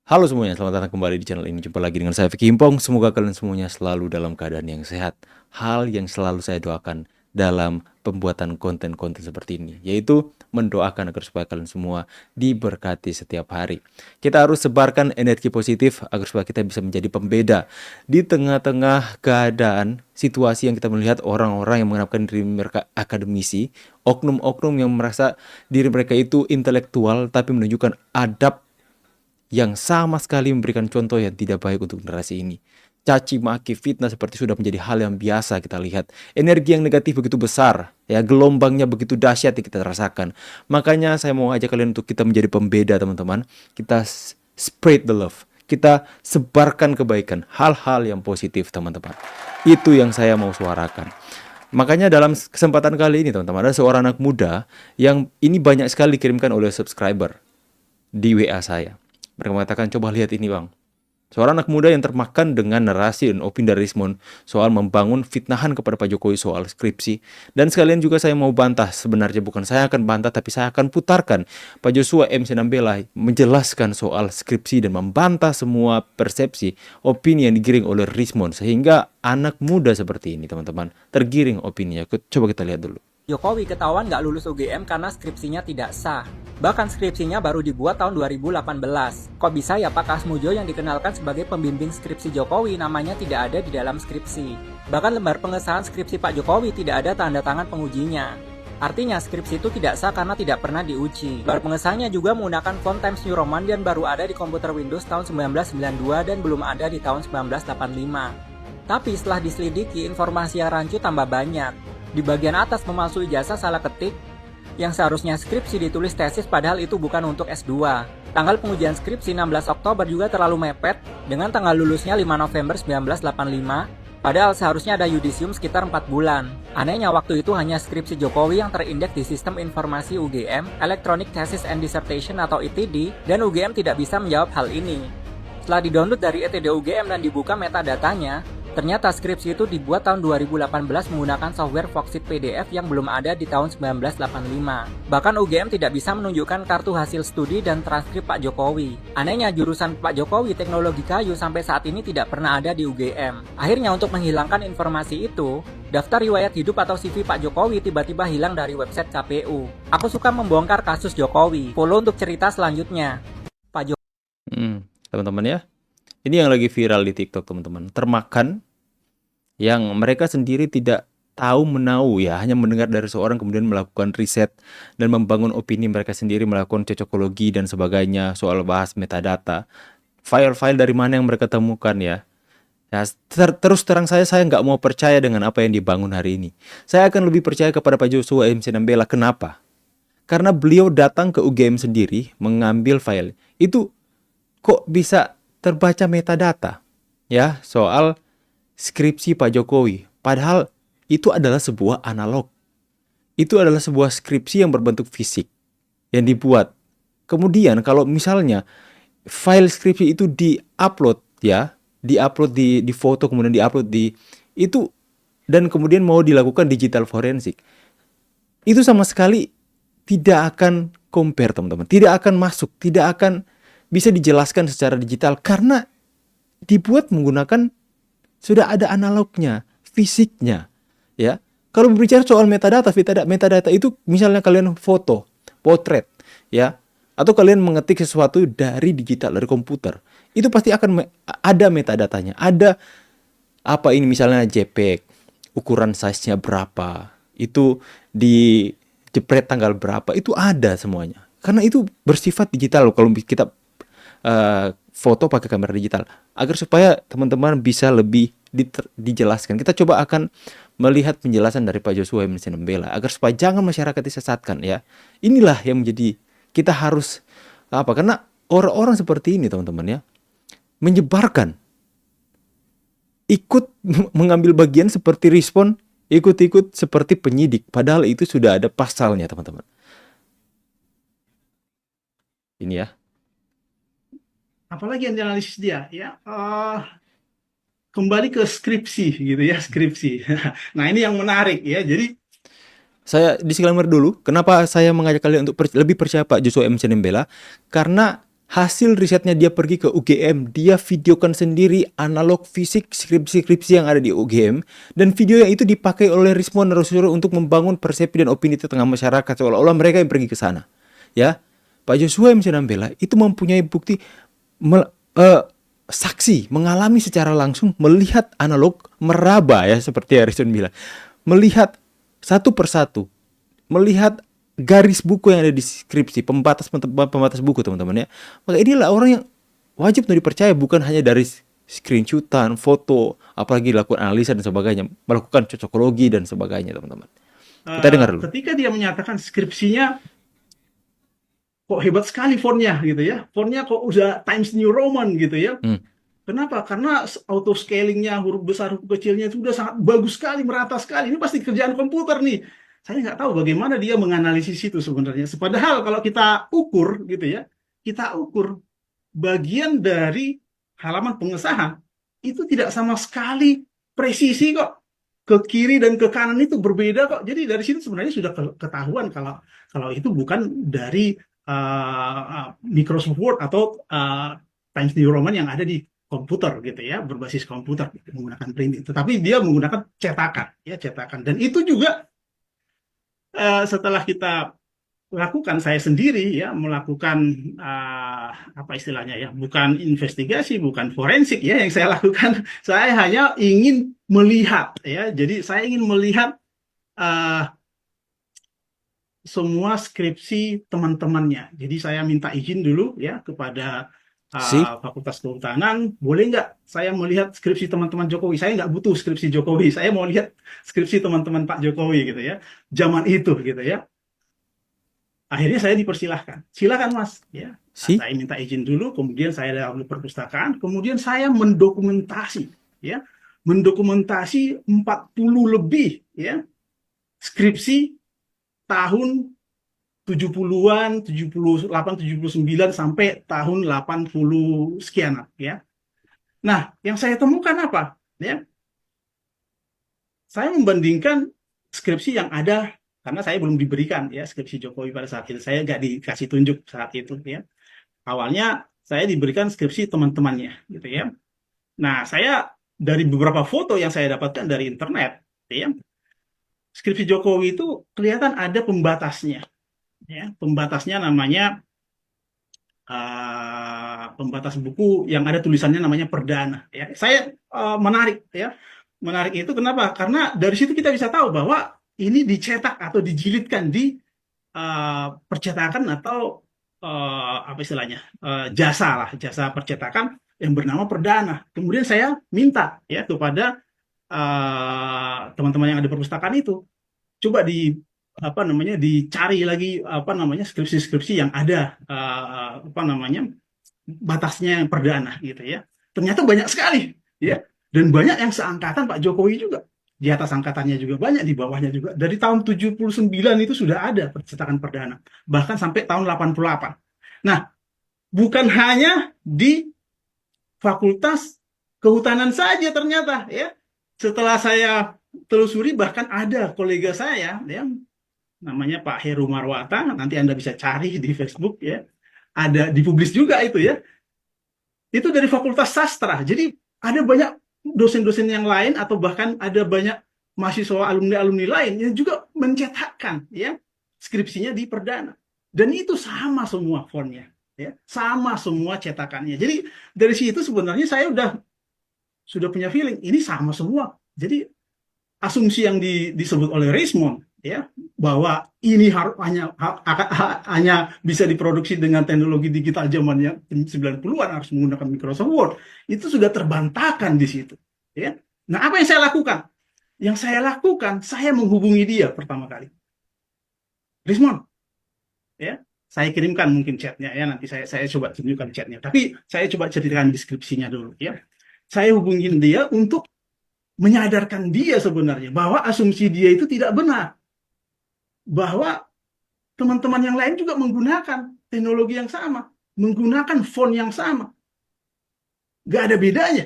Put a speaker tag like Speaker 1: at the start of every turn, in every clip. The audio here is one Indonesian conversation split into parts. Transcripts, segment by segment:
Speaker 1: Halo semuanya, selamat datang kembali di channel ini. Jumpa lagi dengan saya Vicky Himpong. Semoga kalian semuanya selalu dalam keadaan yang sehat. Hal yang selalu saya doakan dalam pembuatan konten-konten seperti ini, yaitu mendoakan agar supaya kalian semua diberkati setiap hari. Kita harus sebarkan energi positif agar supaya kita bisa menjadi pembeda di tengah-tengah keadaan situasi yang kita melihat orang-orang yang menganggapkan diri mereka akademisi, oknum-oknum yang merasa diri mereka itu intelektual tapi menunjukkan adab yang sama sekali memberikan contoh yang tidak baik untuk generasi ini. Caci maki fitnah seperti sudah menjadi hal yang biasa kita lihat. Energi yang negatif begitu besar, ya gelombangnya begitu dahsyat yang kita rasakan. Makanya saya mau ajak kalian untuk kita menjadi pembeda teman-teman. Kita spread the love. Kita sebarkan kebaikan, hal-hal yang positif teman-teman. Itu yang saya mau suarakan. Makanya dalam kesempatan kali ini teman-teman, ada seorang anak muda yang ini banyak sekali dikirimkan oleh subscriber di WA saya. Mereka mengatakan, coba lihat ini bang. Seorang anak muda yang termakan dengan narasi dan opini dari Rismon soal membangun fitnahan kepada Pak Jokowi soal skripsi. Dan sekalian juga saya mau bantah, sebenarnya bukan saya akan bantah, tapi saya akan putarkan Pak Joshua M. Sinambela menjelaskan soal skripsi dan membantah semua persepsi, opini yang digiring oleh Rismon. Sehingga anak muda seperti ini teman-teman tergiring opininya. Coba kita lihat dulu.
Speaker 2: Jokowi ketahuan nggak lulus UGM karena skripsinya tidak sah. Bahkan skripsinya baru dibuat tahun 2018. Kok bisa ya Pak Kasmujo yang dikenalkan sebagai pembimbing skripsi Jokowi namanya tidak ada di dalam skripsi? Bahkan lembar pengesahan skripsi Pak Jokowi tidak ada tanda tangan pengujinya. Artinya skripsi itu tidak sah karena tidak pernah diuji. Lembar pengesahannya juga menggunakan font Times New Roman dan baru ada di komputer Windows tahun 1992 dan belum ada di tahun 1985. Tapi setelah diselidiki, informasi yang rancu tambah banyak. Di bagian atas memalsui ijazah salah ketik, yang seharusnya skripsi ditulis tesis padahal itu bukan untuk S2. Tanggal pengujian skripsi 16 Oktober juga terlalu mepet, dengan tanggal lulusnya 5 November 1985, padahal seharusnya ada yudisium sekitar 4 bulan. Anehnya waktu itu hanya skripsi Jokowi yang terindeks di Sistem Informasi UGM, Electronic Thesis and Dissertation atau ETD, dan UGM tidak bisa menjawab hal ini. Setelah di-download dari ETD UGM dan dibuka metadatanya, ternyata skripsi itu dibuat tahun 2018 menggunakan software Foxit PDF yang belum ada di tahun 1985. Bahkan UGM tidak bisa menunjukkan kartu hasil studi dan transkrip Pak Jokowi. Anehnya jurusan Pak Jokowi Teknologi Kayu sampai saat ini tidak pernah ada di UGM. Akhirnya untuk menghilangkan informasi itu, daftar riwayat hidup atau CV Pak Jokowi tiba-tiba hilang dari website KPU. Aku suka membongkar kasus Jokowi. Follow untuk cerita selanjutnya. Pak Jokowi.
Speaker 1: Teman-teman ya. Ini yang lagi viral di TikTok teman-teman. Termakan yang mereka sendiri tidak tahu menau ya, hanya mendengar dari seorang kemudian melakukan riset dan membangun opini mereka sendiri, melakukan cocokologi dan sebagainya soal bahas metadata. File-file dari mana yang mereka temukan ya. Ya, terus terang saya nggak mau percaya dengan apa yang dibangun hari ini. Saya akan lebih percaya kepada Pak Joshua M. Sinambela. Kenapa? Karena beliau datang ke UGM sendiri mengambil file. Itu kok bisa terbaca metadata ya soal skripsi Pak Jokowi. Padahal itu adalah sebuah analog. Itu adalah sebuah skripsi yang berbentuk fisik yang dibuat. Kemudian kalau misalnya file skripsi itu di-upload ya, di-upload di foto kemudian di-upload di itu dan kemudian mau dilakukan digital forensik. Itu sama sekali tidak akan compare teman-teman. Tidak akan masuk, tidak akan bisa dijelaskan secara digital karena dibuat menggunakan sudah ada analognya, fisiknya, ya. Kalau berbicara soal metadata, metadata itu misalnya kalian foto, potret, ya, atau kalian mengetik sesuatu dari digital, dari komputer, itu pasti akan ada metadatanya, ada apa ini misalnya JPEG, ukuran size-nya berapa, itu di jepret tanggal berapa, itu ada semuanya. Karena itu bersifat digital kalau kita foto pakai kamera digital agar supaya teman-teman bisa lebih dijelaskan. Kita coba akan melihat penjelasan dari Pak Joshua M. Sinambela agar supaya jangan masyarakat disesatkan ya. Inilah yang menjadi kita harus apa? Karena orang-orang seperti ini teman-teman ya menyebarkan ikut mengambil bagian seperti respon, ikut-ikut seperti penyidik padahal itu sudah ada pasalnya teman-teman. Ini ya.
Speaker 3: Apalagi yang dianalisis dia ya kembali ke skripsi gitu ya, skripsi. Nah ini yang menarik ya, jadi
Speaker 1: Saya disclaimer dulu, kenapa saya mengajak kalian untuk lebih percaya Pak Joshua M. Sinambela? Karena Hasil risetnya dia pergi ke UGM, dia videokan sendiri analog fisik skripsi-skripsi yang ada di UGM, dan video yang itu dipakai oleh Rismon Narusuro untuk membangun persepsi dan opini di tengah masyarakat seolah-olah mereka yang pergi ke sana. Ya, Pak Joshua MC Nambela itu mempunyai bukti saksi mengalami secara langsung melihat analog meraba ya seperti Harrison bilang, melihat satu persatu, melihat garis buku yang ada di skripsi, pembatas buku teman-teman ya. Maka inilah orang yang wajib untuk dipercaya, bukan hanya dari screenshotan, foto, apalagi lakukan analisa dan sebagainya, melakukan cocokologi dan sebagainya teman-teman. Kita dengar dulu.
Speaker 3: Ketika dia menyatakan skripsinya kok hebat sekali fontnya gitu ya, fontnya kok udah Times New Roman gitu ya. Kenapa? Karena auto scalingnya, huruf besar, huruf kecilnya itu udah sangat bagus sekali, merata sekali. Ini pasti kerjaan komputer nih. Saya nggak tahu bagaimana dia menganalisis itu sebenarnya. Padahal kalau kita ukur gitu ya, kita ukur bagian dari halaman pengesahan itu tidak sama sekali presisi kok. Ke kiri dan ke kanan itu berbeda kok. Jadi dari sini sebenarnya sudah ketahuan kalau itu bukan dari Microsoft Word atau Times New Roman yang ada di komputer gitu ya, berbasis komputer menggunakan printing. Tetapi dia menggunakan cetakan. Dan itu juga setelah kita lakukan, saya sendiri ya melakukan apa istilahnya ya, bukan investigasi, bukan forensik ya yang saya lakukan. Saya hanya ingin melihat ya, jadi saya ingin melihat semua skripsi teman-temannya. Jadi saya minta izin dulu ya kepada Fakultas Kehutanan, boleh nggak saya melihat skripsi teman-teman Jokowi? Saya nggak butuh skripsi Jokowi, saya mau lihat skripsi teman-teman Pak Jokowi gitu ya, zaman itu gitu ya. Akhirnya saya dipersilahkan, silakan Mas ya. Saya minta izin dulu, kemudian saya dalam perpustakaan, kemudian saya mendokumentasi ya, mendokumentasi 40 lebih ya skripsi tahun 70-an, 78, 79 sampai tahun 80 sekian ya. Nah, yang saya temukan apa? Ya. Saya membandingkan skripsi yang ada, karena saya belum diberikan ya skripsi Jokowi pada saat itu. Saya nggak dikasih tunjuk saat itu ya. Awalnya saya diberikan skripsi teman-temannya gitu ya. Nah, saya dari beberapa foto yang saya dapatkan dari internet ya, skripsi Jokowi itu kelihatan ada pembatasnya. Ya, pembatasnya namanya pembatas buku yang ada tulisannya namanya perdana. Ya, saya menarik ya, menarik itu kenapa? Karena dari situ kita bisa tahu bahwa ini dicetak atau dijilidkan di percetakan atau apa istilahnya jasa percetakan yang bernama perdana. Kemudian saya minta ya kepada teman-teman yang ada di perpustakaan itu, coba dicari lagi skripsi-skripsi yang ada batasnya yang perdana gitu ya. Ternyata banyak sekali ya, dan banyak yang seangkatan Pak Jokowi juga. Di atas angkatannya juga banyak, di bawahnya juga. Dari tahun 79 itu sudah ada percetakan perdana, bahkan sampai tahun 88. Nah, bukan hanya di Fakultas Kehutanan saja ternyata ya. Setelah saya telusuri, bahkan ada kolega saya yang namanya Pak Heru Marwata, nanti Anda bisa cari di Facebook ya, ada dipublis juga itu ya, itu dari Fakultas Sastra. Jadi ada banyak dosen-dosen yang lain atau bahkan ada banyak mahasiswa alumni-alumni lain yang juga mencetakkan ya skripsinya di perdana, dan itu sama semua fontnya ya, sama semua cetakannya. Jadi dari situ sebenarnya saya sudah punya feeling ini sama semua. Jadi asumsi yang disebut oleh Rismon ya, bahwa ini hanya bisa diproduksi dengan teknologi digital zamannya 90-an, harus menggunakan Microsoft Word, itu sudah terbantahkan di situ ya. Nah, apa yang saya lakukan? Yang saya lakukan, saya menghubungi dia pertama kali. Rismon ya, saya kirimkan mungkin chatnya ya, nanti saya coba tunjukkan chatnya, tapi saya coba ceritakan deskripsinya dulu ya. Saya hubungin dia untuk menyadarkan dia sebenarnya bahwa asumsi dia itu tidak benar, bahwa teman-teman yang lain juga menggunakan teknologi yang sama, menggunakan font yang sama, nggak ada bedanya.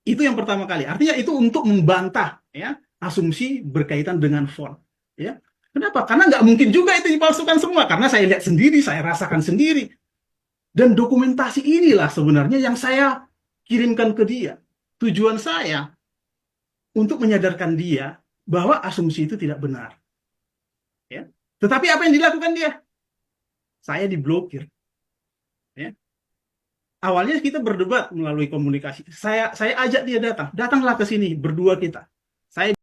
Speaker 3: Itu yang pertama kali. Artinya itu untuk membantah ya asumsi berkaitan dengan font ya. Kenapa? Karena nggak mungkin juga itu dipalsukan semua, karena saya lihat sendiri, saya rasakan sendiri Dan dokumentasi inilah sebenarnya yang saya kirimkan ke dia. Tujuan saya untuk menyadarkan dia bahwa asumsi itu tidak benar. Ya. Tetapi apa yang dilakukan dia? Saya diblokir. Ya. Awalnya kita berdebat melalui komunikasi. Saya ajak dia datang. Datanglah ke sini, berdua kita. Saya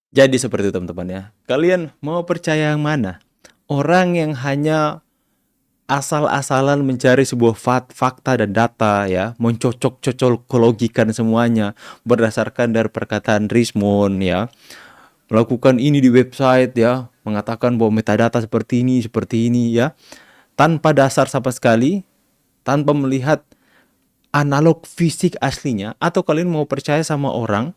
Speaker 1: Jadi seperti itu teman-teman ya. Kalian mau percaya yang mana? Orang yang hanya asal-asalan mencari sebuah fakta dan data ya, mencocok-cocokologikan semuanya berdasarkan dari perkataan Rismond ya, melakukan ini di website ya, mengatakan bahwa metadata seperti ini ya, tanpa dasar sama sekali, tanpa melihat analog fisik aslinya, atau kalian mau percaya sama orang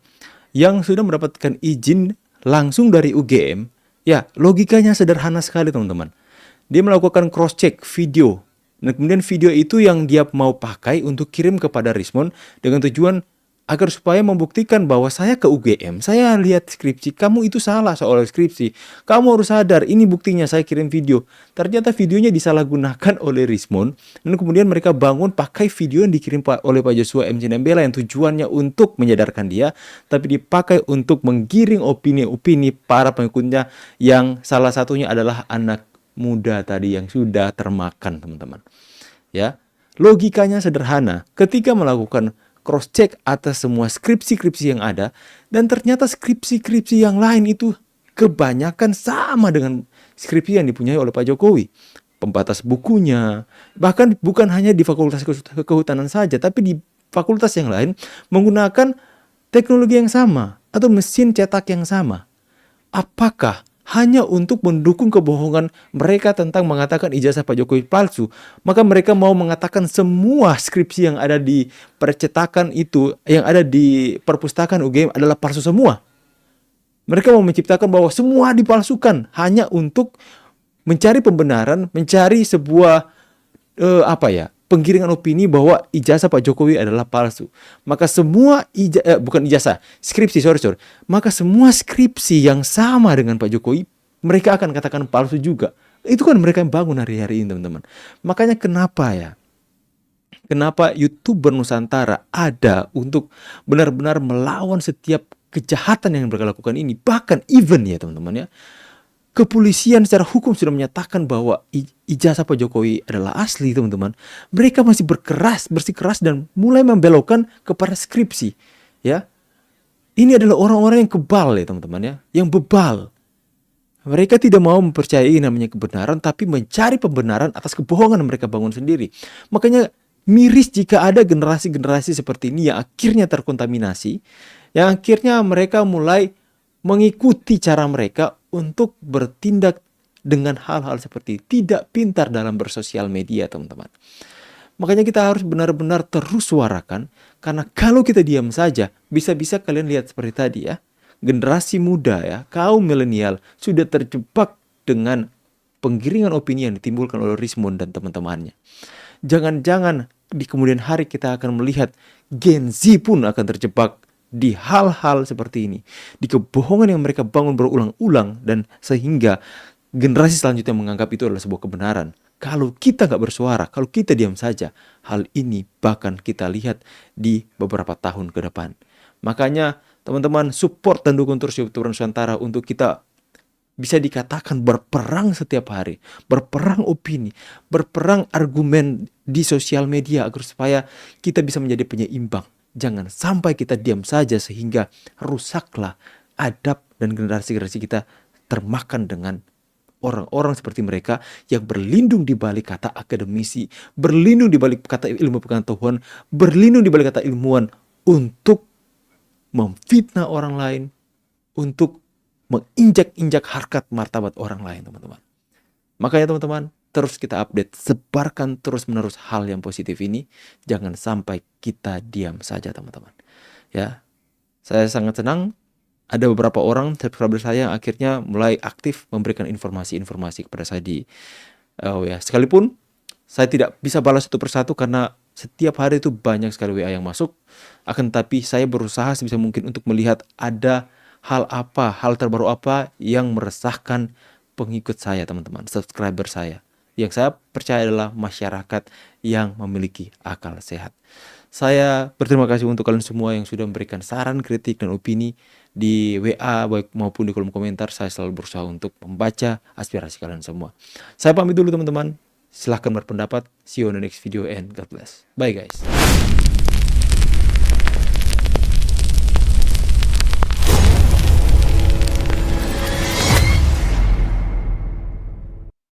Speaker 1: yang sudah mendapatkan izin langsung dari UGM, ya logikanya sederhana sekali teman-teman. Dia melakukan cross check video, dan kemudian video itu yang dia mau pakai untuk kirim kepada Rismond dengan tujuan agar supaya membuktikan bahwa saya ke UGM, saya lihat skripsi, kamu itu salah soal skripsi, kamu harus sadar, ini buktinya saya kirim video. Ternyata videonya disalahgunakan oleh Rismond, dan kemudian mereka bangun pakai video yang dikirim oleh Pak Joshua MC Nembela yang tujuannya untuk menyadarkan dia, tapi dipakai untuk menggiring opini-opini para pengikutnya yang salah satunya adalah anak muda tadi yang sudah termakan, teman-teman. Ya, logikanya sederhana. Ketika melakukan cross check atas semua skripsi-skripsi yang ada, dan ternyata skripsi-skripsi yang lain itu kebanyakan sama dengan skripsi yang dipunyai oleh Pak Jokowi. Pembatas bukunya, bahkan bukan hanya di Fakultas Kehutanan saja, tapi di fakultas yang lain menggunakan teknologi yang sama atau mesin cetak yang sama. Apakah hanya untuk mendukung kebohongan mereka tentang mengatakan ijazah Pak Jokowi palsu, maka mereka mau mengatakan semua skripsi yang ada di percetakan itu, yang ada di perpustakaan UGM adalah palsu semua? Mereka mau menciptakan bahwa semua dipalsukan hanya untuk mencari pembenaran, mencari sebuah penggiringan opini bahwa ijazah Pak Jokowi adalah palsu. Maka semua bukan ijazah, skripsi, sorry. Maka semua skripsi yang sama dengan Pak Jokowi, mereka akan katakan palsu juga. Itu kan mereka yang bangun hari-hari ini, teman-teman. Makanya kenapa YouTuber Nusantara ada untuk benar-benar melawan setiap kejahatan yang mereka lakukan ini. Bahkan even ya teman-teman ya, kepolisian secara hukum sudah menyatakan bahwa ijazah Pak Jokowi adalah asli, teman-teman. Mereka masih bersikeras dan mulai membelokkan kepada skripsi. Ya, ini adalah orang-orang yang kebal ya teman-teman ya, yang bebal. Mereka tidak mau mempercayai namanya kebenaran, tapi mencari pembenaran atas kebohongan yang mereka bangun sendiri. Makanya miris jika ada generasi-generasi seperti ini yang akhirnya terkontaminasi, yang akhirnya mereka mulai mengikuti cara mereka untuk bertindak dengan hal-hal seperti tidak pintar dalam bersosial media, teman-teman. Makanya kita harus benar-benar terus suarakan, karena kalau kita diam saja, bisa-bisa kalian lihat seperti tadi ya, generasi muda ya, kaum milenial sudah terjebak dengan penggiringan opini yang ditimbulkan oleh Rismond dan teman-temannya. Jangan-jangan di kemudian hari kita akan melihat Gen Z pun akan terjebak di hal-hal seperti ini, di kebohongan yang mereka bangun berulang-ulang, dan sehingga generasi selanjutnya menganggap itu adalah sebuah kebenaran. Kalau kita nggak bersuara, kalau kita diam saja, hal ini bahkan kita lihat di beberapa tahun ke depan. Makanya teman-teman support dan dukung terus YouTuber Nusantara untuk kita bisa dikatakan berperang setiap hari, berperang opini, berperang argumen di sosial media agar supaya kita bisa menjadi penyeimbang. Jangan sampai kita diam saja sehingga rusaklah adab dan generasi-generasi kita termakan dengan orang-orang seperti mereka yang berlindung di balik kata akademisi, berlindung di balik kata ilmu pengetahuan, berlindung di balik kata ilmuwan untuk memfitnah orang lain, untuk menginjak-injak harkat martabat orang lain, teman-teman. Makanya teman-teman, terus kita update, sebarkan terus-menerus hal yang positif ini. Jangan sampai kita diam saja, teman-teman. Ya, saya sangat senang ada beberapa orang subscriber saya yang akhirnya mulai aktif memberikan informasi-informasi kepada saya sekalipun saya tidak bisa balas satu persatu karena setiap hari itu banyak sekali WA yang masuk. Akan tetapi saya berusaha sebisa mungkin untuk melihat ada hal terbaru apa yang meresahkan pengikut saya, teman-teman, subscriber saya. Yang saya percaya adalah masyarakat yang memiliki akal sehat. Saya berterima kasih untuk kalian semua yang sudah memberikan saran, kritik, dan opini di WA baik maupun di kolom komentar. Saya selalu berusaha untuk membaca aspirasi kalian semua. Saya pamit dulu teman-teman. Silahkan berpendapat. See you on the next video and God bless. Bye guys.